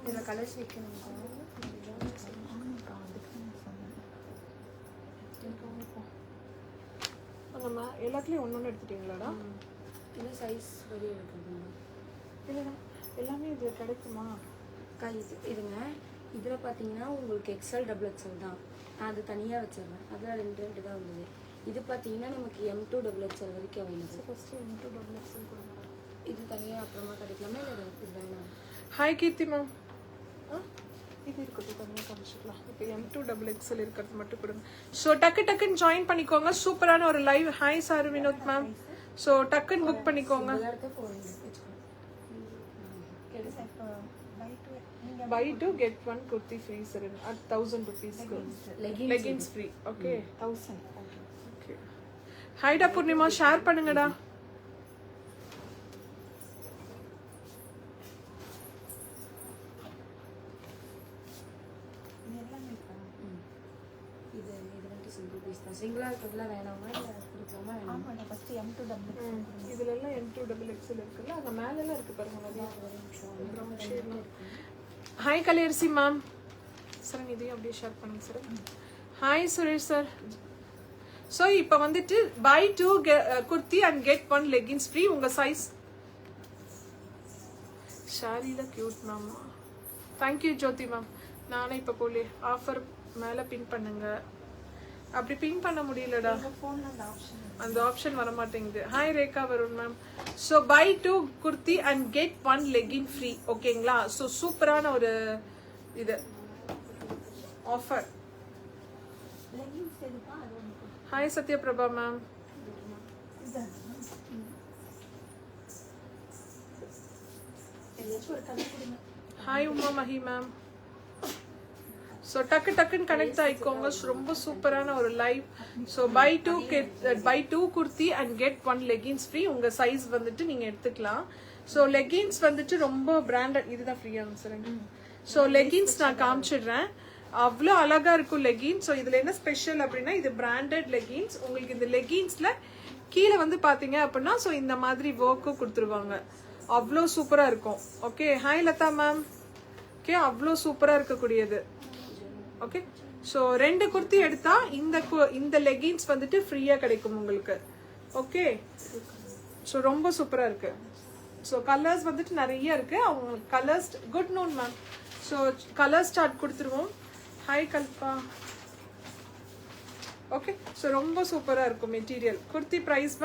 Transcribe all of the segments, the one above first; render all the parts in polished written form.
இதில் கலர்ஸ் வைக்கணும். நம்ம எல்லாத்துலேயும் ஒன்று எடுத்துட்டீங்களாடா? இல்லை சைஸ் வெளியே இருக்குதுங்க. இல்லைடா எல்லாமே இது கிடைக்குமா? இதுங்க இதில் பார்த்தீங்கன்னா உங்களுக்கு எக்ஸ்எல் டபுள் எக்ஸ்எல் தான். நான் அது தனியாக வச்சிடுறேன். அதில் 2 தான் வந்தது. இது பார்த்தீங்கன்னா நமக்கு M2 டபுள் எக்ஸ்எல் வரைக்கும் available. First M2 double XL கொடுங்க. இது தனியாக அப்புறமா கிடைக்கலாமா இல்லை இது வேணாம்? ஹாய் கீர்த்தி மேம். இது இருக்கட்டும், தனியாக காமிச்சிக்கலாம். இப்போ M2 டபுள் எக்ஸ்எல் இருக்கிறது மட்டும் கொடுங்க. ஸோ டக்குன்னு ஜாயின் பண்ணிக்கோங்க. சூப்பரான ஒரு live. Hi sir Vinod ma'am. So டக்குன்னு புக் பண்ணிக்கோங்க. Buy 2 get 1 kurti free sir at 1000 rupees. Leggings free. Okay. 1000. Okay. Hi da Purnima, share பண்ணுங்கடா. சிங்கிளா இருக்கிறதுல வேணாமா இல்லை கொடுக்கலாமா? ஆமாம், ஃபஸ்ட்டு M2 டபுள் இதுல எல்லாம் M2 டபுள் எக்ஸ்எல் இருக்குல்ல, அங்கே மேலெல்லாம் இருக்கு பாருங்க. Hi Kalaiyarasi ma'am. சார் இதையும் அப்படியே ஷேர் பண்ணுங்க sir. Hi Suresh sir. So இப்போ வந்துட்டு buy 2 kurti and get 1 leggings free. உங்க சைஸ் ஷாரியில் cute ma'am. Thank you Jyothi ma'am. நானே இப்போ போலே ஆஃபர் மேலே பின் பண்ணுங்க. அப்படி பின் பண்ண முடியலடா, அந்த ஆப்ஷன் வர மாட்டேங்குது. Hi Rekha Varun ma'am. So buy 2 kurti and get 1 legging free. ஓகேங்களா? ஸோ சூப்பரான ஒரு இது offer. Hi Sathyaprabha ma'am. Hi Uma Mahi ma'am. So டக்குன்னு கனெக்ட் ஆகிக்கோங்க. ரொம்ப சூப்பரான ஒரு live. So buy 2 kurti and get 1 leggings free. உங்க சைஸ் வந்துட்டு நீங்க எடுத்துக்கலாம். ஸோ லெகின்ஸ் வந்துட்டு ரொம்ப பிராண்டட். இதுதான் ஃப்ரீயாக சார். ஸோ லெகின்ஸ் நான் காமிச்சிடுறேன். அவ்வளோ அழகா இருக்கும் லெகின்ஸ். ஸோ இதுல என்ன ஸ்பெஷல் அப்படின்னா இது பிராண்டட் லெகின்ஸ். உங்களுக்கு இந்த லெகின்ஸ்ல கீழே வந்து பாத்தீங்க அப்படின்னா ஸோ இந்த மாதிரி ஒர்க்கும் கொடுத்துருவாங்க. அவ்வளோ சூப்பரா இருக்கும். Okay hi Latha ma'am. Okay அவ்வளோ சூப்பரா இருக்கக்கூடியது. ஓகே ஸோ 2 குர்த்தி எடுத்தா இந்த லெகின்ஸ் வந்துட்டு ஃப்ரீயா கிடைக்கும் உங்களுக்கு. ஓகே ஸோ ரொம்ப சூப்பரா இருக்கு. ஸோ கலர்ஸ் வந்துட்டு நிறைய இருக்கு. அவங்க colours good known ma'am. So colour start கொடுத்துருவோம். ஹாய் கல்பா. ஓகே ஸோ ரொம்ப சூப்பராக இருக்கும் material. Kurti price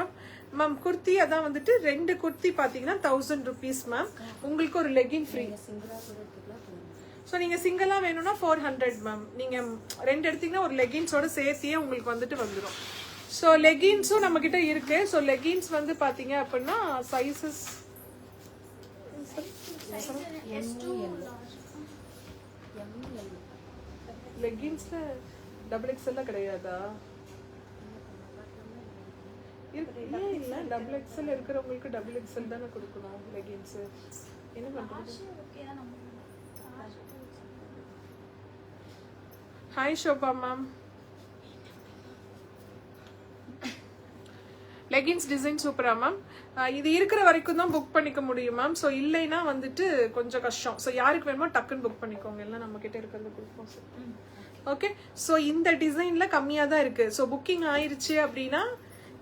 ma'am kurti அதான் வந்துட்டு 2 குர்த்தி பார்த்தீங்கன்னா 1000 rupees மேம். உங்களுக்கு ஒரு லெகின் ஃப்ரீ. ஸோ நீங்கள் சிங்கிளாக வேணும்னா 400 மேம். நீங்கள் 2 எடுத்தீங்கன்னா ஒரு லெகின்ஸோட சேர்த்தியே உங்களுக்கு வந்துட்டு வந்துடும். ஸோ லெகின்ஸும் நம்ம கிட்ட இருக்கு. ஸோ லெகின்ஸ் வந்து பார்த்தீங்க அப்படின்னா சைஸஸ் லெகின்ஸ்ல டபுள் எக்ஸ்எல் கிடையாதா? இல்ல டபுள் எக்ஸ்எல் இருக்கிறவங்களுக்கு டபுள் எக்ஸ்எல் தானே கொடுக்கணும் லெகின்ஸ். என்ன பண்றது? Hi Shobha ma'am. Leggings design சூப்பரா மேம். இது இருக்கிற வரைக்கும் தான் புக் பண்ணிக்க முடியும் மேம். ஸோ இல்லைன்னா வந்துட்டு கொஞ்சம் கஷ்டம். ஸோ யாருக்கு வேணுமோ டக்குன்னு புக் பண்ணிக்கோங்க. எல்லாம் நம்ம கிட்ட இருக்கிறது கொடுப்போம் சார். ஓகே ஸோ இந்த டிசைன்ல கம்மியாக தான் இருக்கு. ஸோ புக்கிங் ஆயிருச்சு அப்படின்னா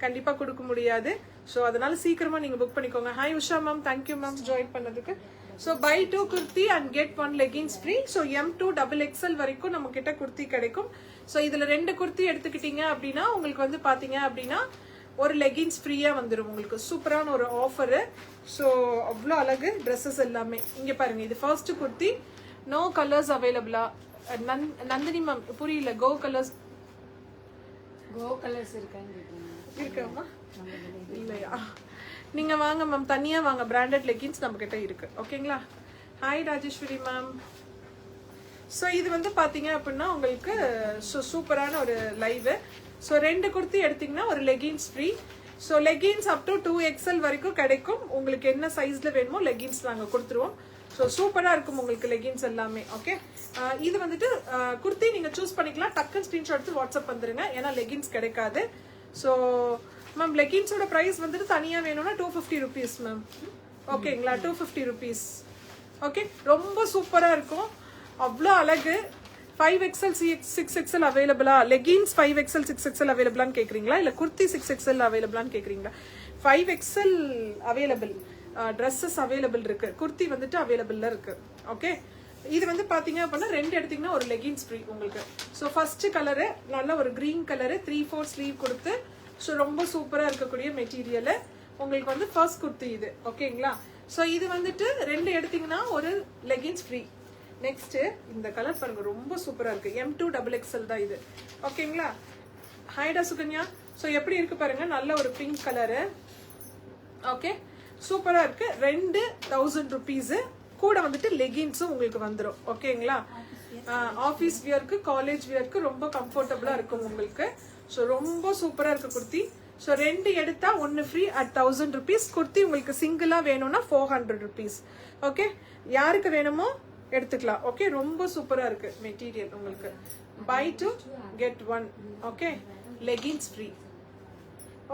கண்டிப்பாக கொடுக்க முடியாது. ஸோ அதனால சீக்கிரமா நீங்க புக் பண்ணிக்கோங்க. Hi Usha ma'am. Thank you ma'am join பண்ணதுக்கு. So buy 2 kurti and get 1 leggings free. So M2 double XL வரைக்கும் நம்ம கிட்ட குர்த்தி கிடைக்கும். ஸோ இதுல 2 குர்த்தி எடுத்துக்கிட்டீங்க அப்படின்னா உங்களுக்கு வந்து பாத்தீங்க அப்படின்னா ஒரு லெகின்ஸ் ஃப்ரீயா வந்துடும். உங்களுக்கு சூப்பரான ஒரு ஆஃபரு. ஸோ அவ்வளோ அழகு ட்ரெஸ்ஸஸ் எல்லாமே. இங்க பாருங்க, இது ஃபர்ஸ்ட் குர்த்தி. நோ கலர்ஸ் அவைலபிளா? நந்தினி மேம் புரியல. கோ கலர்ஸ் இருக்காமா? இல்லையா? நீங்க வாங்க மேம், தனியா வாங்க. பிராண்டட் லெகின்ஸ் நம்ம கிட்ட இருக்கு. ஓகேங்களா? Hi Rajeswari ma'am. ஸோ இது வந்து பாத்தீங்க அப்படின்னா உங்களுக்கு சூப்பரான ஒரு லைவ். ஸோ 2 குர்த்தி எடுத்தீங்கன்னா ஒரு leggings free. So leggings up to 2XL வரைக்கும் கிடைக்கும். உங்களுக்கு என்ன சைஸ்ல வேணுமோ லெகின்ஸ் நாங்கள் கொடுத்துருவோம். ஸோ சூப்பராக இருக்கும் உங்களுக்கு லெகின்ஸ் எல்லாமே. ஓகே, இது வந்துட்டு குர்த்தி நீங்கள் சூஸ் பண்ணிக்கலாம். டக்குன்னு ஸ்க்ரீன்ஷாட் எடுத்து வாட்ஸ்அப் வந்துருங்க, ஏன்னா லெகின்ஸ் கிடைக்காது. ஸோ மேம் லெகின்ஸோட ப்ரைஸ் வந்துட்டு தனியாக வேணும்னா 250 rupees மேம். ஓகேங்களா? 250 rupees. ஓகே, ரொம்ப சூப்பரா இருக்கும், அவ்வளோ அழகு. 5XL 6XL அவைலபிளா? லெகின்ஸ் 5XL 6XL அவைலபிளான்னு கேக்குறீங்களா, இல்ல குர்த்தி 6XL அவைலபிளான்னு கேக்குறீங்களா? 5XL அவைலபிள், ட்ரெஸ்ஸஸ் அவைலபிள் இருக்கு, குர்த்தி வந்துட்டு அவைலபிள்ல இருக்கு. ஓகே, இது வந்து பாத்தீங்க அப்படின்னா 2 எடுத்தீங்கன்னா ஒரு லெகின்ஸ் ஃப்ரீ உங்களுக்கு. ஸோ ஃபர்ஸ்ட் கலரு நல்ல ஒரு கிரீன் கலரு 3/4 ஸ்லீவ் கொடுத்து, ஸோ ரொம்ப சூப்பரா இருக்கக்கூடிய மெட்டீரியல் உங்களுக்கு வந்து ஃபர்ஸ்ட் குர்த்தி இது. ஓகேங்களா, ஸோ இது வந்துட்டு 2 எடுத்தீங்கன்னா ஒரு லெகின்ஸ் ஃப்ரீ. நெக்ஸ்ட் இந்த கலர் பாருங்க, ரொம்ப சூப்பரா இருக்கு, M2XXL தான் இது. ஓகேங்களா, ஹைடா சுகன்யா. ஸோ எப்படி இருக்கு பாருங்க, நல்ல ஒரு பிங்க் கலரு. ஓகே, சூப்பரா இருக்கு. 2,000 rupees. கூட வந்துட்டு லெகின்ஸும் உங்களுக்கு வந்துடும். ஓகேங்களா, ஆஃபீஸ் வியர்க்கு காலேஜ் வியர்க்கு ரொம்ப கம்ஃபர்டபுளா இருக்கும் உங்களுக்கு. ஸோ ரொம்ப சூப்பரா இருக்கு குர்த்தி. ஸோ 2 எடுத்தா 1 ஃப்ரீ at 1000 rupees. குர்த்தி உங்களுக்கு சிங்கிளா வேணும்னா 400 rupees. ஓகே, யாருக்கு வேணுமோ எடுத்துக்கலாம். ஓகே, ரொம்ப சூப்பரா இருக்கு மெட்டீரியல் உங்களுக்கு. buy 2 get 1. Okay, leggings free.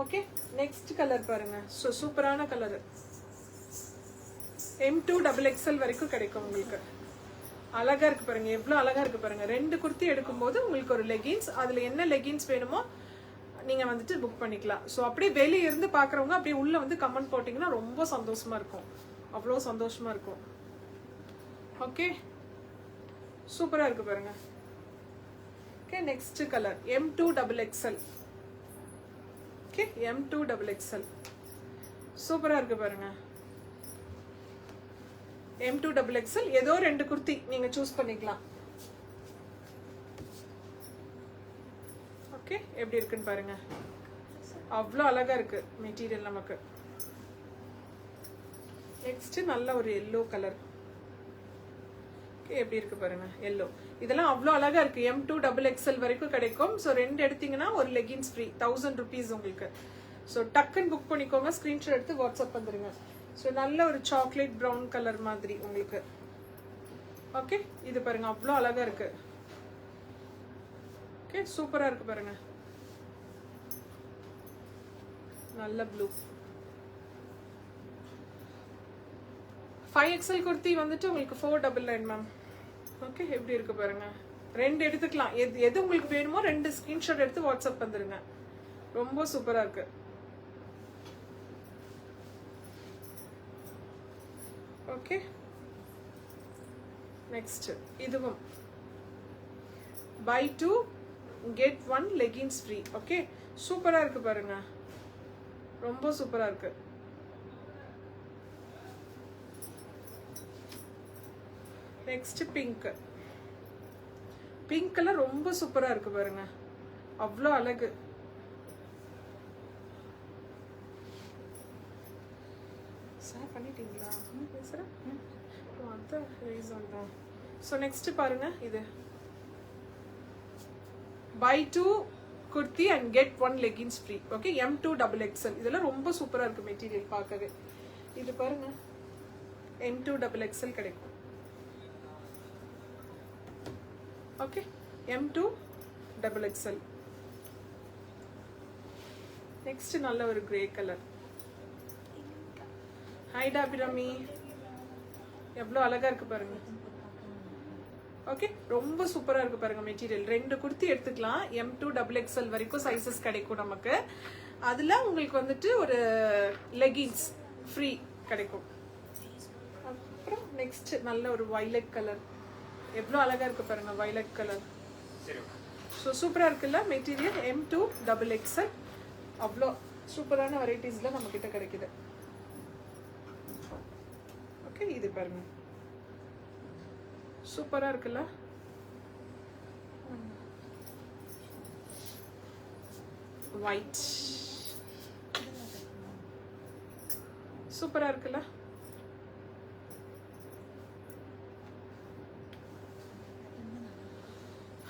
Okay, next colour பாருங்க, ஸோ சூப்பரான கலர். M2XXL வரைக்கும் கிடைக்கும் உங்களுக்கு. அழகா இருக்கு பாருங்க, எவ்வளவு அழகா இருக்கு பாருங்க. 2 குர்த்தி எடுக்கும்போது உங்களுக்கு ஒரு லெகின்ஸ், அதுல என்ன லெகின்ஸ் வேணுமோ நீங்க வந்துட்டு புக் பண்ணிக்கலாம். ஸோ அப்படியே வெளியே இருந்து பாக்குறவங்க அப்படியே உள்ள வந்து கமெண்ட் போட்டீங்கன்னா ரொம்ப சந்தோஷமா இருக்கும், அவ்வளோ சந்தோஷமா இருக்கும். ஓகே, சூப்பரா இருக்கு பாருங்க. Okay, next colour M2XXL. Okay, M2XXL சூப்பரா இருக்கு பாருங்க. M2XXL ஏதோ 2 குர்த்தி நீங்க சூஸ் பண்ணிக்கலாம். ஓகே, எப்படி இருக்குன்னு பாருங்க, அவ்வளோ அழகா இருக்கு மெட்டீரியல் நமக்கு. நெக்ஸ்ட் நல்ல ஒரு எல்லோ கலர். எப்படி இருக்கு பாருங்க, எல்லோ. இதெல்லாம் அவ்வளோ அழகா இருக்கு. M2XXL வரைக்கும் கிடைக்கும். ஸோ 2 எடுத்தீங்கன்னா ஒரு லெகின்ஸ் ஃப்ரீ, 1000 rupees உங்களுக்கு. ஸோ டக்குன்னு புக் பண்ணிக்கோங்க, ஸ்கிரீன்ஷாட் எடுத்து வாட்ஸ்அப் வந்துருங்க. ஸோ நல்ல ஒரு சாக்லேட் ப்ரௌன் கலர் மாதிரி உங்களுக்கு. ஓகே, இது பாருங்க, அவ்வளோ அழகா இருக்கு. ஓகே, சூப்பரா இருக்கு பாருங்க, நல்ல ப்ளூ. 5XL குர்த்தி வந்துட்டு உங்களுக்கு 499 மேம். ஓகே, எப்படி இருக்கு பாருங்க. 2 எடுத்துக்கலாம், எது உங்களுக்கு வேணுமோ 2 ஸ்கிரீன்ஷாட் எடுத்து வாட்ஸ்அப் வந்துருங்க. ரொம்ப சூப்பரா இருக்கு. ஓகே, நெக்ஸ்ட் இதுவும் buy 2 get 1 leggings free. Okay, சூப்பரா இருக்கு பாருங்க, ரொம்ப சூப்பரா இருக்கு. Next pink. பிங்க் கலர் ரொம்ப சூப்பரா இருக்கு பாருங்க, அவ்வளோ அழகு. சார் பண்ணிட்டீங்களா பேசுறேன், அதான் ரீசன் தான். ஸோ நெக்ஸ்ட் பாருங்க, இது buy 2 kurti and get 1 leggings free. Okay, M2XXL. இதெல்லாம் ரொம்ப சூப்பரா இருக்கு மெட்டீரியல் பார்க்கவே. இது பாருங்க, M2XXL கிடைக்கும். Okay, M2XXL. நெக்ஸ்ட் நல்ல ஒரு கிரே கலர். ஹைடா பிரமி, எவ்வளோ அழகா இருக்கு பாருங்க. ஓகே, ரொம்ப சூப்பரா இருக்கு பாருங்க மெட்டீரியல். 2 குர்த்தி எடுத்துக்கலாம், M2XXL வரைக்கும் சைசஸ் கிடைக்கும் நமக்கு. அதுல உங்களுக்கு வந்துட்டு ஒரு லெகின்ஸ் ஃப்ரீ கிடைக்கும். அப்புறம் நெக்ஸ்ட் நல்ல ஒரு வயலட் கலர், எவ்வளோ அழகா இருக்கு பாருங்க, வயலட் கலர். ஸோ சூப்பரா இருக்குல்ல மெட்டீரியல். M2XXL அவ்வளோ சூப்பரான வெரைட்டிஸ்ல நம்ம கிட்ட கிடைக்குது. ஓகே, இது பாருங்க, சூப்பரா இருக்குல்ல. ஒயிட் சூப்பரா இருக்குல்ல.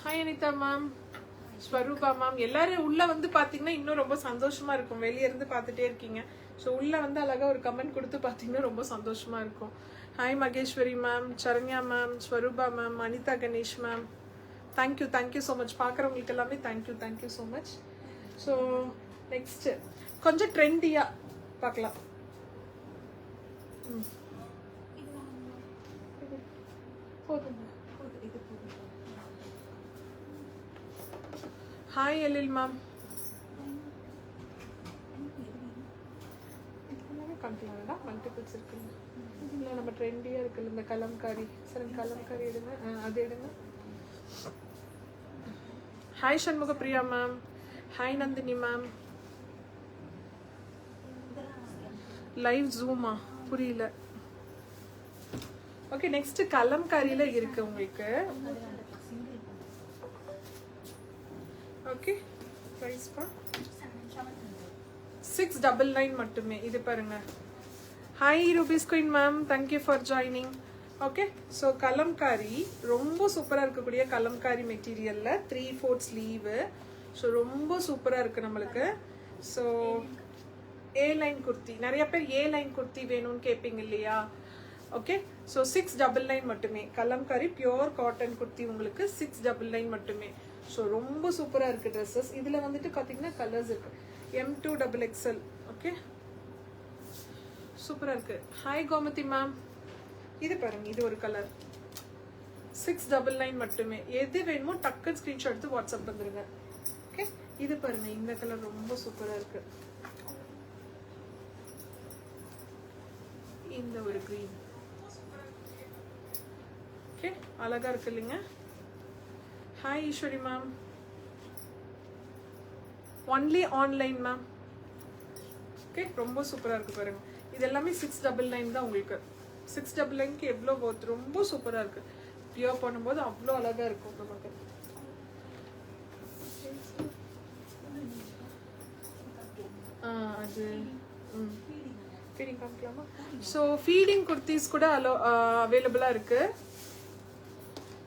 Hi Anitha ma'am, Swarupa ma'am, எல்லாரும் உள்ள வந்து பாத்தீங்கன்னா இன்னும் ரொம்ப சந்தோஷமா இருக்கும். வெளியே இருந்து பார்த்துட்டே இருக்கீங்க, ஸோ உள்ள வந்து அழகா ஒரு கமெண்ட் கொடுத்து பார்த்தீங்கன்னா ரொம்ப சந்தோஷமா இருக்கும். Hi Maheswari ma'am, Saranya ma'am, Swarupa ma'am, Anitha Ganesh ma'am, thank you so much. பார்க்குறவங்களுக்கு எல்லாமே thank you so much. So next கொஞ்சம் ட்ரெண்டியாக பார்க்கலாம். போதுங்க. Hi Ezhil ma'am. எல்லாமே காமிக்கலாம் வேண்டாம், மல்டிபிள்ஸ் இருக்குங்க. இல்லை நம்ம ட்ரெண்டியாக இருக்குல்ல இந்த கலம்காரி. சரி கலம்காரி எடுங்க. அது எடுங்க. Hi Shanmuga Priya ma'am. Hi Nandhini ma'am. Live ஜூமா புரியல. ஓகே, நெக்ஸ்ட் கலம்காரியில இருக்கு உங்களுக்கு. ஓகே, பிரைஸ் பா 699 மட்டுமே. இது பாருங்க. Hi rupees queen ma'am, thank you for joining. Okay, so Kalamkari ரொம்ப சூப்பராக இருக்கக்கூடிய கலம்காரி மெட்டீரியல்ல 3/4 ஸ்லீவு. ஸோ ரொம்ப சூப்பராக இருக்கு நம்மளுக்கு. ஸோ ஏ லைன் குர்த்தி, நிறைய பேர் ஏ லைன் குர்த்தி வேணும்னு கேட்பீங்க இல்லையா? ஓகே, ஸோ 699 மட்டுமே. கலம்காரி பியோர் காட்டன் குர்த்தி உங்களுக்கு 699 மட்டுமே. ஸோ ரொம்ப சூப்பராக இருக்கு ட்ரெஸ்ஸஸ். இதில் வந்துட்டு பார்த்தீங்கன்னா கலர்ஸ் இருக்கு. M2 XXL. ஓகே, சூப்பராக இருக்கு. Hi Gomathi ma'am. இது பாருங்க, இது ஒரு கலர் 699 மட்டுமே. எது வேணுமோ டக்குன்னு ஸ்க்ரீன்ஷாட் எடுத்து வாட்ஸ்அப் வந்துருங்க. ஓகே, இது பாருங்க, இந்த கலர் ரொம்ப சூப்பராக இருக்கு. இந்த ஒரு green. ஓகே, அழகா இருக்கு இல்லைங்க? Hi Eswari ma'am. Only online ma'am. Okay, ரொம்ப சூப்பரா இருக்கு பாருங்க. இது எல்லாமே 699 தான் உங்களுக்கு. 699க்கு எவ்வளோ போகுது, ரொம்ப சூப்பரா இருக்கு. பியர் பண்ணும்போது அவ்வளோ அழகா இருக்கும் நமக்கு. அது ஃபீடிங் காமிக்கலாமா? ஸோ ஃபீடிங் குர்த்திஸ் கூட அவைலபிளாக இருக்கு.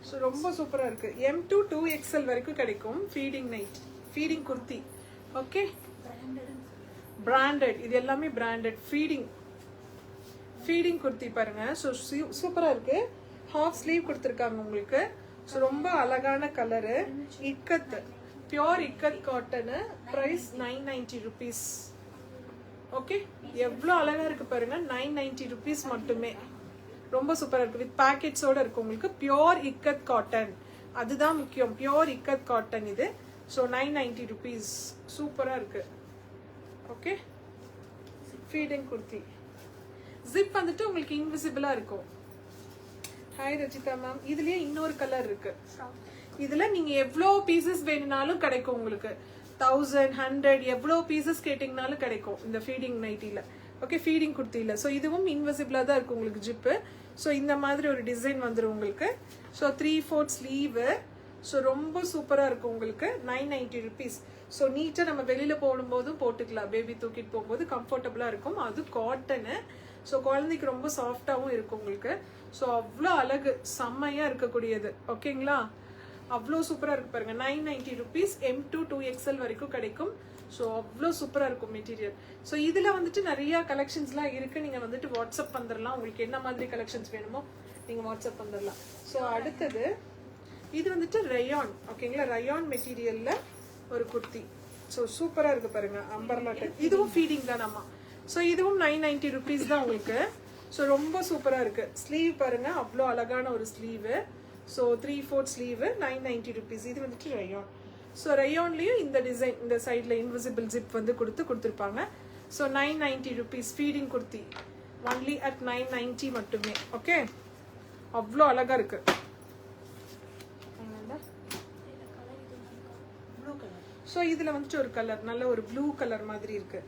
ஸோ ரொம்ப சூப்பராக இருக்கு. M2 2XL வரைக்கும் கிடைக்கும் feeding night, feeding kurti. Okay, branded, இது எல்லாமே பிராண்டட் ஃபீடிங் குர்த்தி பாருங்க. ஸோ சூப்பராக இருக்கு. ஹாஃப் ஸ்லீவ் கொடுத்துருக்காங்க உங்களுக்கு. ஸோ ரொம்ப அழகான colour. Ikat, pure ikat cotton. Price 990 rupees. Okay, எவ்வளோ அழகா இருக்கு பாருங்க. 990 rupees மட்டுமே. ரொம்ப சூப்பரா இருக்கு. வித் பேக்கெட்ஸோட இருக்கு உங்களுக்கு. பியோர் இக்கத் காட்டன், அதுதான் முக்கியம். பியோர் இக்கத் காட்டன் இது. So 990 rupees. சூப்பரா இருக்கு. Okay, feeding kurti. ஜிப் வந்துட்டு உங்களுக்கு இன்விசிபிளா இருக்கும். Hi Rajitha ma'am. இதுலயே இன்னொரு கலர் இருக்கு. இதுல நீங்க எவ்வளோ பீசஸ் வேணும்னாலும் கிடைக்கும் உங்களுக்கு. 1000 100 எவ்வளோ பீசஸ் கேட்டிங்கனாலும் கிடைக்கும் இந்த ஃபீடிங் நைட்டில. ஓகே, ஃபீடிங் குர்த்தியில். ஸோ இதுவும் இன்விசிபிளாக தான் இருக்கும் உங்களுக்கு ஜிப்பு. ஸோ இந்த மாதிரி ஒரு டிசைன் வந்துடும் உங்களுக்கு. So 3/4 sleeve. ஸோ ரொம்ப சூப்பராக இருக்கும் உங்களுக்கு. 990 rupees. ஸோ நீட்டாக நம்ம வெளியில் போடும்போதும் போட்டுக்கலாம். பேபி தூக்கிட்டு போகும்போது கம்ஃபர்டபுளாக இருக்கும். அது காட்டனு. ஸோ குழந்தைக்கு ரொம்ப சாஃப்டாகவும் இருக்கும் உங்களுக்கு. ஸோ அவ்வளோ அழகு, செம்மையாக இருக்கக்கூடியது. ஓகேங்களா? அவ்வளோ சூப்பராக இருக்கு பாருங்க. 990 rupees. M2 2XL வரைக்கும் கிடைக்கும். ஸோ அவ்வளோ சூப்பராக இருக்கும் மெட்டீரியல். ஸோ இதில் வந்துட்டு நிறைய கலெக்ஷன்ஸ்லாம் இருக்குது. நீங்கள் வந்துட்டு வாட்ஸ்அப் வந்துடலாம். உங்களுக்கு என்ன மாதிரி கலெக்ஷன்ஸ் வேணுமோ நீங்கள் வாட்ஸ்அப் வந்துடலாம். ஸோ அடுத்தது இது வந்துட்டு ரயான். ஓகேங்களா? ரயான் மெட்டீரியலில் ஒரு குர்த்தி. ஸோ சூப்பராக இருக்குது பாருங்க. Umbrella type. இதுவும் ஃபீடிங் தான் நம்ம. ஸோ இதுவும் 990 rupees தான் உங்களுக்கு. ஸோ ரொம்ப சூப்பராக இருக்குது. ஸ்லீவ் பாருங்க, அவ்வளோ அழகான ஒரு ஸ்லீவு. So 3/4 sleeve 990 rupees. இது வந்துட்டு ரயான். ஸோ ரயான்லேயும் இந்த டிசைன், இந்த சைடில் இன்விசிபிள் ஜிப் வந்து கொடுத்துருப்பாங்க. So 990 rupees feeding kurti. Only at 990 மட்டுமே. ஓகே, அவ்வளோ அழகாக இருக்கு. ஸோ இதில் வந்துட்டு ஒரு கலர், நல்ல ஒரு ப்ளூ கலர் மாதிரி இருக்கு.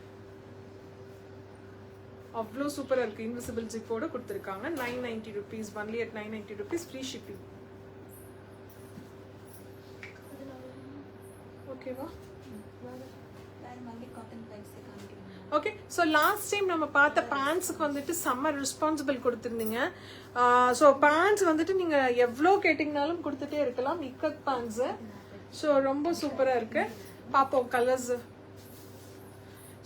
அவ்வளோ சூப்பராக இருக்கு. இன்விசிபிள் ஜிப்போட கொடுத்துருக்காங்க. 990 rupees. Only at 990 rupees. Free shipping. ஓகேவா? ஓகே, ஸோ லாஸ்ட் டைம் நம்ம பார்த்த பேண்ட்ஸுக்கு வந்துட்டு செம்ம ரெஸ்பான்சிபிள் கொடுத்துருந்தீங்க. ஸோ பேண்ட்ஸ் வந்துட்டு நீங்கள் எவ்வளோ கேட்டிங்கனாலும் கொடுத்துட்டே இருக்கலாம். இக்கத் பேண்ட்ஸு. ஸோ ரொம்ப சூப்பராக இருக்கு. பார்ப்போம் கலர்ஸ்.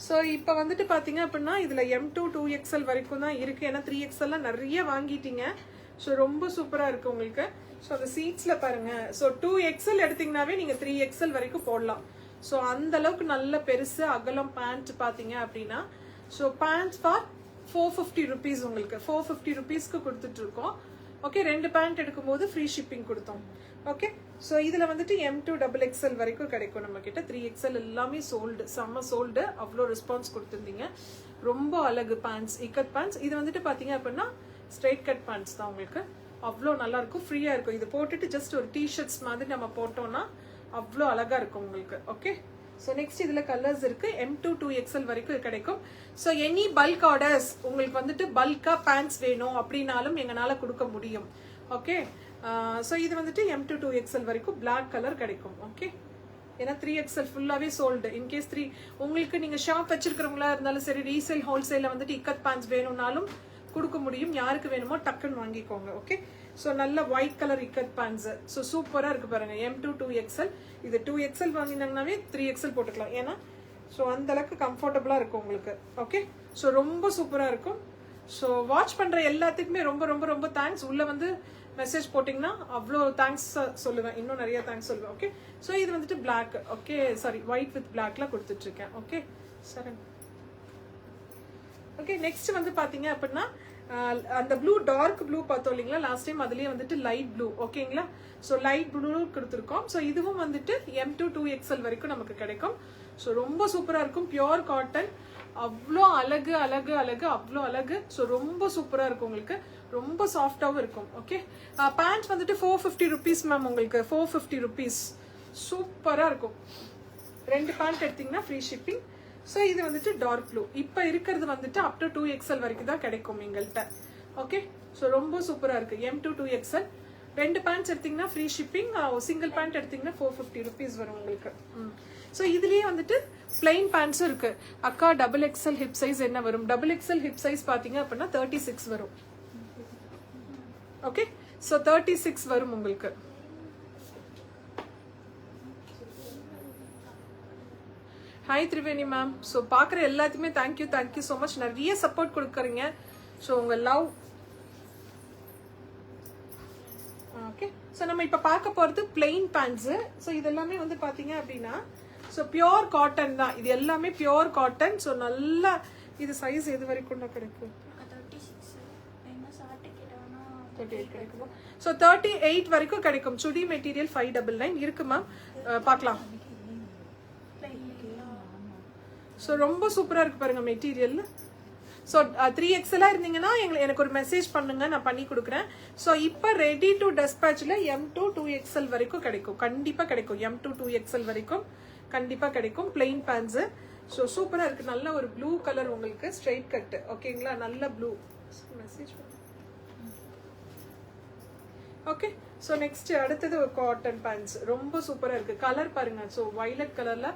ஸோ இப்போ வந்துட்டு பார்த்தீங்க அப்படின்னா இதில் M2 2XL வரைக்கும் தான் இருக்குது. ஏன்னா 3XL நிறைய வாங்கிட்டீங்க. ஸோ ரொம்ப சூப்பராக இருக்குது உங்களுக்கு. ஸோ அந்த சீட்ஸில் பாருங்கள். ஸோ 2XL எடுத்திங்கனாவே நீங்கள் 3XL வரைக்கும் போடலாம். ஸோ அந்த அளவுக்கு நல்ல பெருசு அகலம் பேண்ட் பார்த்தீங்க அப்படின்னா. ஸோ பேண்ட் ஃபார் 450 rupees உங்களுக்கு. 450 rupeesக்கு கொடுத்துட்ருக்கோம். ஓகே 2 பேண்ட் எடுக்கும்போது ஃப்ரீ ஷிப்பிங் கொடுத்தோம். ஓகே ஸோ இதில் வந்துட்டு M2 XXL வரைக்கும் கிடைக்கும் நம்ம கிட்ட. 3XL எல்லாமே சோல்டு, செம்ம சோல்டு. அவ்வளோ ரெஸ்பான்ஸ் கொடுத்துருந்தீங்க. ரொம்ப அழகு பேண்ட்ஸ், இக்கட் பேண்ட்ஸ். இது வந்துட்டு பார்த்தீங்க அப்படின்னா ஸ்ட்ரெயிட் கட் பேண்ட்ஸ் தான் உங்களுக்கு. அவ்வளோ நல்லா இருக்கும், ஃப்ரீயாக இருக்கும். இது போட்டுட்டு ஜஸ்ட் ஒரு டிஷர்ட்ஸ் மாதிரி நம்ம போட்டோம்னா அவ்வளோ அழகாக இருக்கும் உங்களுக்கு. ஓகே ஸோ நெக்ஸ்ட் இதில் கலர்ஸ் இருக்கு. M2 2XL வரைக்கும் கிடைக்கும். ஸோ எனி பல்க் ஆர்டர்ஸ் உங்களுக்கு வந்துட்டு பல்காக பேண்ட்ஸ் வேணும் அப்படின்னாலும் எங்களால் கொடுக்க முடியும். ஓகே ஸோ இது வந்துட்டு M2 2XL வரைக்கும் பிளாக் கலர் கிடைக்கும். ஓகே ஏன்னா 3XL ஃபுல்லாகவே சோல்டு. இன்கேஸ் உங்களுக்கு நீங்கள் ஷாப் வச்சிருக்கிறவங்களா இருந்தாலும் சரி, ரீசேல் ஹோல்சேலில் வந்துட்டு இக்கட் பேண்ட்ஸ் வேணும்னாலும் கொடுக்க முடியும். யாருக்கு வேணுமோ டக்குன்னு வாங்கிக்கோங்க. ஓகே ஸோ நல்ல white colour ikat pants. So சூப்பராக இருக்கு பாருங்க. M2 2XL. இது 2XL வாங்கினாங்கன்னாவே 3XL போட்டுக்கலாம். ஏன்னா ஸோ அந்த அளவுக்கு கம்ஃபர்டபுளாக இருக்கும் உங்களுக்கு. ஓகே ஸோ ரொம்ப சூப்பராக இருக்கும். ஸோ வாட்ச் பண்ணுற எல்லாத்துக்குமே ரொம்ப ரொம்ப ரொம்ப தேங்க்ஸ். உள்ளே வந்து மெசேஜ் போட்டிங்கன்னா அவ்வளோ தேங்க்ஸ் சொல்லுவேன், இன்னும் நிறைய தேங்க்ஸ் சொல்லுவேன். ஓகே ஸோ இது வந்துட்டு black. Okay sorry white with பிளாக்ல கொடுத்துட்ருக்கேன். ஓகே சரி. ஓகே நெக்ஸ்ட் வந்து பார்த்தீங்க அப்படின்னா அந்த ப்ளூ டார்க் ப்ளூ பார்த்தோம் இல்லைங்களா லாஸ்ட் டைம், அதுலேயே வந்துட்டு லைட் ப்ளூ. ஓகேங்களா ஸோ லைட் ப்ளூ கொடுத்துருக்கோம். ஸோ இதுவும் வந்துட்டு M2 2XL வரைக்கும் நமக்கு கிடைக்கும். ஸோ ரொம்ப சூப்பராக இருக்கும். Pure cotton. அவ்வளோ அழகு அழகு அழகு, அவ்வளோ அழகு. ஸோ ரொம்ப சூப்பராக இருக்கும் உங்களுக்கு. ரொம்ப சாஃப்டாகவும் இருக்கும். ஓகே பேண்ட் வந்துட்டு 450 rupees மேம் உங்களுக்கு. 450 rupees. சூப்பராக இருக்கும். 2 பேண்ட் எடுத்தீங்கன்னா ஃப்ரீ ஷிப்பிங். ஸோ இது வந்துட்டு டார்க் ப்ளூ. இப்போ இருக்கிறது வந்துட்டு அப் டு 2XL வரைக்கும் தான் கிடைக்கும் எங்கள்கிட்ட. ஓகே ஸோ ரொம்ப சூப்பராக இருக்கு. M2 2XL 2 பேண்ட்ஸ் எடுத்தீங்கன்னா ஃப்ரீ ஷிப்பிங். சிங்கிள் பேண்ட் எடுத்தீங்கன்னா 450 rupees வரும் உங்களுக்கு. ஸோ இதுலேயே வந்துட்டு பிளைன் பேண்ட்ஸும் இருக்கு. அக்கா XXL ஹிப் சைஸ் என்ன வரும்? XXL ஹிப் சைஸ் பார்த்தீங்க அப்படின்னா 36 வரும். ஓகே ஸோ 36 வரும் உங்களுக்கு. Hi Triveni ma'am. ஸோ பார்க்குற எல்லாத்துக்குமே தேங்க்யூ ஸோ மச். நிறைய சப்போர்ட் கொடுக்குறீங்க. ஸோ உங்கள் லவ். ஓகே ஸோ நம்ம இப்போ பார்க்க போகிறது பிளெயின் பேண்ட்ஸு. ஸோ இதெல்லாமே வந்து பார்த்தீங்க அப்படின்னா ஸோ பியோர் காட்டன் தான். இது எல்லாமே பியோர் காட்டன். ஸோ நல்லா இது சைஸ் எது வரைக்கும் கிடைக்கும்? 38 கிடைக்குமா? ஸோ 38 வரைக்கும் கிடைக்கும். சுடி மெட்டீரியல் 599 இருக்கு மேம். பார்க்கலாம். ஸோ ரொம்ப சூப்பராக இருக்கு பாருங்க மெட்டீரியல். ஸோ 3XL இருந்தீங்கன்னா எனக்கு ஒரு மெசேஜ் பண்ணுங்க, நான் பண்ணி கொடுக்குறேன். ஸோ இப்போ ரெடி டு டெஸ்பேச்சில் M2 2XL வரைக்கும் கிடைக்கும். கண்டிப்பாக கிடைக்கும். M2 2XL வரைக்கும் கண்டிப்பாக கிடைக்கும். Plain bands. ஸோ சூப்பராக இருக்கு. நல்ல ஒரு ப்ளூ கலர் உங்களுக்கு ஸ்ட்ரெயிட் கட்டு. ஓகேங்களா நல்ல blue. Message okay so next அடுத்தது ஒரு காட்டன் பேண்ட்ஸ். ரொம்ப சூப்பராக இருக்கு. கலர் பாருங்க. ஸோ வயலட் கலர்ல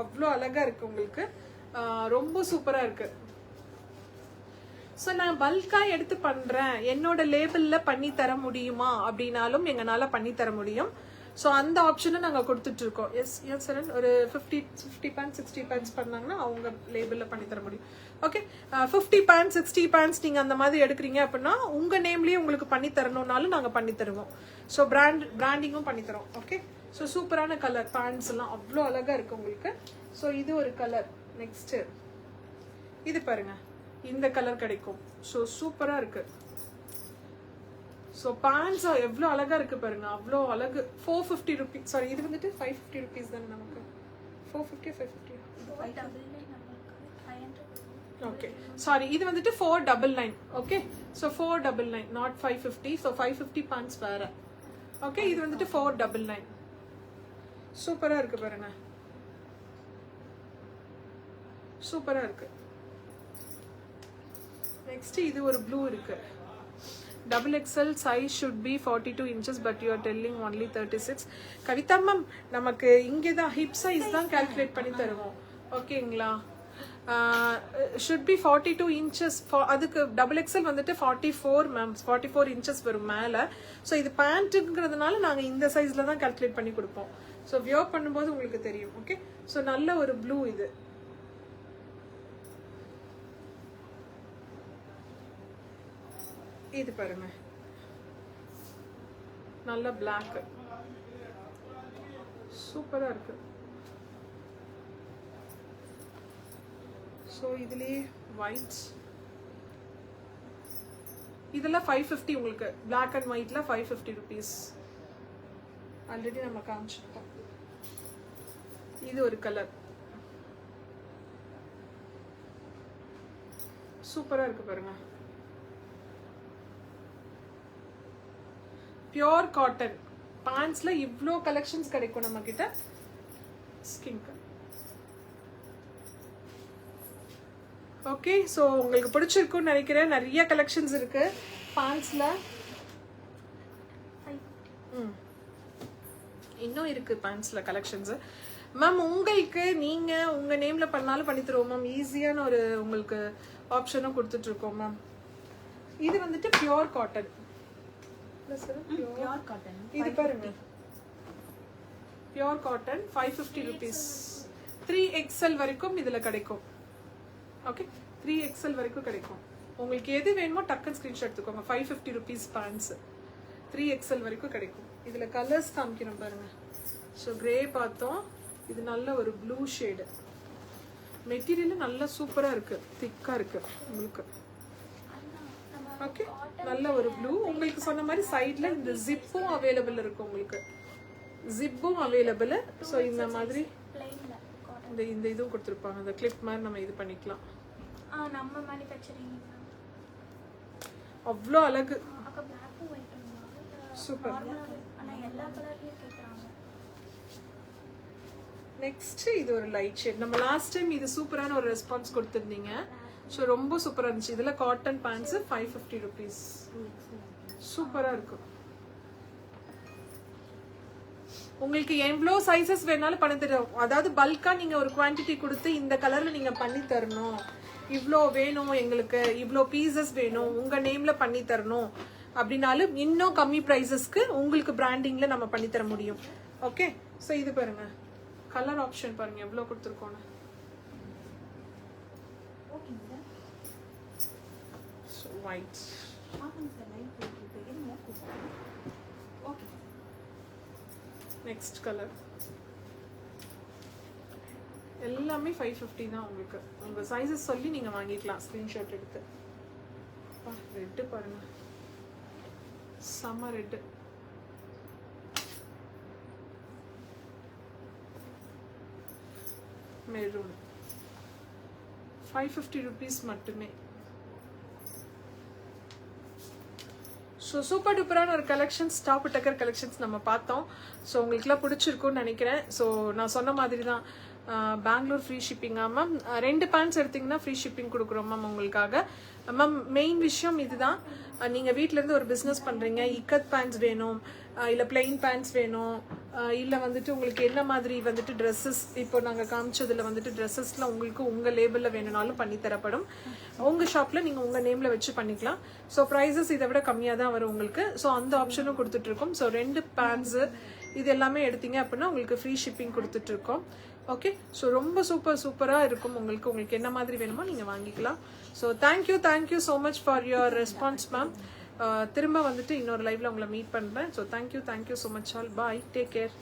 அவ்வளோ அழகா இருக்கு உங்களுக்கு. ரொம்ப சூப்பராக இருக்கு. ஸோ நான் பல்காக எடுத்து பண்ணுறேன், என்னோட லேபிளில் பண்ணி தர முடியுமா அப்படின்னாலும் எங்களால் பண்ணி தர முடியும். ஸோ அந்த ஆப்ஷனை நாங்கள் கொடுத்துட்டு இருக்கோம். எஸ் சார் ஒரு 50 பேண்ட்ஸ் 60 பேண்ட்ஸ் பண்ணாங்கன்னா அவங்க லேபிளில் பண்ணி தர முடியும். ஓகே 50 பேண்ட்ஸ் 60 பேண்ட்ஸ் நீங்கள் அந்த மாதிரி எடுக்கிறீங்க அப்படின்னா உங்கள் நேம்லேயே உங்களுக்கு பண்ணி தரணும்னாலும் நாங்கள் பண்ணி தருவோம். ஸோ பிராண்டிங்கும் பண்ணி தரோம். ஓகே ஸோ சூப்பரான கலர் பேண்ட்ஸ் எல்லாம் அவ்வளோ அழகாக இருக்கு உங்களுக்கு. ஸோ இது ஒரு கலர். நெக்ஸ்ட் இது பாருங்க, இந்த கலர் கிடைக்கும். ஸோ சூப்பராக இருக்கு. ஸோ பேண்ட்ஸ் எவ்வளோ அழகா இருக்கு பாருங்க. அவ்வளோ அழகு. 450 rupees. சாரி இது வந்துட்டு 550 rupees தானே நமக்கு. 450 550. ஓகே சாரி இது வந்துட்டு 499. Okay so 499 not 550. So 550 pants வேற. ஓகே இது வந்துட்டு 499. சூப்பரா இருக்கு பாருங்க. சூப்பரா இருக்கு. நெக்ஸ்ட் இது ஒரு ப்ளூ இருக்கு. XXL size should be 42 inches but you are telling only 36. Kavitha ma'am நமக்கு இங்கே தான் ஹிப் சைஸ் தான் கால்குலேட் பண்ணி தருவோம். ஓகேங்களா should be 42 inches. அதுக்கு XXL வந்துட்டு 44 மேம். 44 inches வரும் மேலே. ஸோ இது பேண்ட்டுங்கிறதுனால நாங்கள் இந்த சைஸில் தான் கால்குலேட் பண்ணி கொடுப்போம். ஸோ வியர் பண்ணும்போது உங்களுக்கு தெரியும். ஓகே ஸோ நல்ல ஒரு ப்ளூ இது. இது பாருங்க நல்ல பிளாக். சூப்பரா இருக்கு. ஸோ இதுலேயே ஒயிட் இதெல்லாம் 550 உங்களுக்கு. பிளாக் அண்ட் ஒயிட்ல 550 ருபீஸ். ஆல்ரெடி நம்ம காமிச்சிருக்கோம். இது ஒரு கலர் சூப்பரா இருக்கு பாருங்க. பியோர் காட்டன் பேண்ட்ஸ்ல இவ்ளோ கலெக்ஷன்ஸ் கிடைக்கும் நம்ம கிட்ட. Skin colour. ஓகே, ஸோ உங்களுக்கு பிடிச்சிருக்குன்னு நினைக்கிறேன். நிறைய கலெக்ஷன்ஸ் இருக்கு பேண்ட்ஸ்ல. இன்னும் இருக்கு பேண்ட்ஸ்ல கலெக்ஷன்ஸ். மேம் உங்களுக்கு நீங்க உங்க நேம்ல பண்ணாலும் பண்ணி தருவோம் மேம். ஈஸியான ஒரு உங்களுக்கு ஆப்ஷனும் கொடுத்துட்டு இருக்கோம் மேம். இது வந்துட்டு பியோர் காட்டன். Pure cotton. இது பாருங்க, பியோர் காட்டன் 550 ருபீஸ். 3XL வரைக்கும் இதுல கிடைக்கும். ஓகே, 3XL வரைக்கும் கிடைக்கும். உங்களுக்கு எது வேணுமோ டக்குன்னு ஸ்கிரீன்ஷாட் எடுத்துக்கோங்க. 550 ருபீஸ் பேண்ட்ஸ் 3XL வரைக்கும் கிடைக்கும். இதுல கலர்ஸ் காமிக்கிறோம் பாருங்க. ஸோ கிரே பார்த்தோம். இது நல்ல ஒரு ப்ளூ ஷேடு. மெட்டீரியல் நல்லா சூப்பரா இருக்கு, திக்கா இருக்கு உங்களுக்கு. ஓகே, நல்ல ஒரு ப்ளூ. உங்களுக்கு சொன்ன மாதிரி சைட்ல இந்த ஜிப்பும் அவைலபிள் இருக்கு உங்களுக்கு. ஜிப்பும் அவைலபிள். ஸோ இந்த மாதிரி இந்த இந்த இதுவும் கொடுத்துருப்பாங்க. அந்த கிளிப் மாதிரி நம்ம இது பண்ணிக்கலாம். நம்ம மேனுஃபேக்சரிங். அவ்வளோ அழகு. அக்கா black and white சூப்பர். ஆனா எல்லா கலர்லயும் கேக்குறாங்க. நெக்ஸ்ட் இது ஒரு லைட் ஷேட். நம்ம லாஸ்ட் டைம் இது சூப்பரான ஒரு ரெஸ்பான்ஸ் கொடுத்துருந்தீங்க. ஸோ ரொம்ப சூப்பரா இருந்துச்சு. இதுல காட்டன் பேண்ட்ஸ் 550 ருபீஸ். சூப்பரா இருக்கும். உங்களுக்கு எவ்வளோ சைஸஸ் வேணாலும் பண்ணி தரும். அதாவது பல்கா நீங்க ஒரு குவான்டிட்டி கொடுத்து இந்த கலர்ல நீங்க பண்ணி தரணும், இவ்வளோ வேணும் எங்களுக்கு, இவ்வளோ பீசஸ் வேணும், உங்க நேம்ல பண்ணி தரணும் அப்படின்னாலும் இன்னும் கம்மி ப்ரைஸஸ்க்கு உங்களுக்கு பிராண்டிங்ல நம்ம பண்ணி தர முடியும். ஓகே, ஸோ இது பாருங்க, கலர் ஆப்ஷன் பாருங்க எவ்வளோ கொடுத்துருக்கோன்னு. So white. நெக்ஸ்ட் கலர் எல்லாமே 550 தான் உங்களுக்கு. உங்க சைஸஸ் சொல்லி நீங்க வாங்கிக்கலாம் ஸ்கிரீன்ஷாட் எடுத்து. ரெட் பாருங்க, செம்ம ரெட். மெரூன் 550 ருபீஸ் மட்டுமே. ஸோ சூப்பர் டூப்பரான ஒரு கலெக்ஷன்ஸ், டாப் டக்கர் கலெக்ஷன்ஸ் நம்ம பார்த்தோம். ஸோ உங்களுக்குலாம் பிடிச்சிருக்கும்னு நினைக்கிறேன். ஸோ நான் சொன்ன மாதிரி தான் பெங்களூர் ஃப்ரீ ஷிப்பிங்கா மேம். 2 பேண்ட்ஸ் எடுத்திங்கன்னா ஃப்ரீ ஷிப்பிங் கொடுக்குறோம் மேம் உங்களுக்காக. மேம் மெயின் விஷயம் இதுதான், நீங்கள் வீட்டிலேருந்து ஒரு பிஸ்னஸ் பண்ணுறீங்க, இக்கத் பேண்ட்ஸ் வேணும், இல்லை பிளெயின் பேண்ட்ஸ் வேணும், இல்லை வந்துட்டு உங்களுக்கு என்ன மாதிரி வந்துட்டு ட்ரெஸ்ஸஸ், இப்போ நாங்கள் காமிச்சதில் வந்துட்டு ட்ரெஸ்ஸஸ்லாம் உங்களுக்கு உங்கள் லேபிளில் வேணும்னாலும் பண்ணி தரப்படும். உங்கள் ஷாப்பில் நீங்கள் உங்கள் நேமில் வச்சு பண்ணிக்கலாம். ஸோ ப்ரைஸஸ் இதை விட கம்மியாக தான் வரும் உங்களுக்கு. ஸோ அந்த ஆப்ஷனும் கொடுத்துட்ருக்கோம். ஸோ 2 பேண்ட்ஸு இது எல்லாமே எடுத்தீங்க அப்படின்னா உங்களுக்கு ஃப்ரீ ஷிப்பிங் கொடுத்துட்ருக்கோம். ஓகே, ஸோ ரொம்ப சூப்பராக இருக்கும் உங்களுக்கு. உங்களுக்கு என்ன மாதிரி வேணுமோ நீங்கள் வாங்கிக்கலாம். So thank you so much for your response ma'am. திரும்ப வந்துட்டு இன்னொரு லைவ்ல உங்களை மீட் பண்ணுறேன். So thank you so much all. Bye, take care.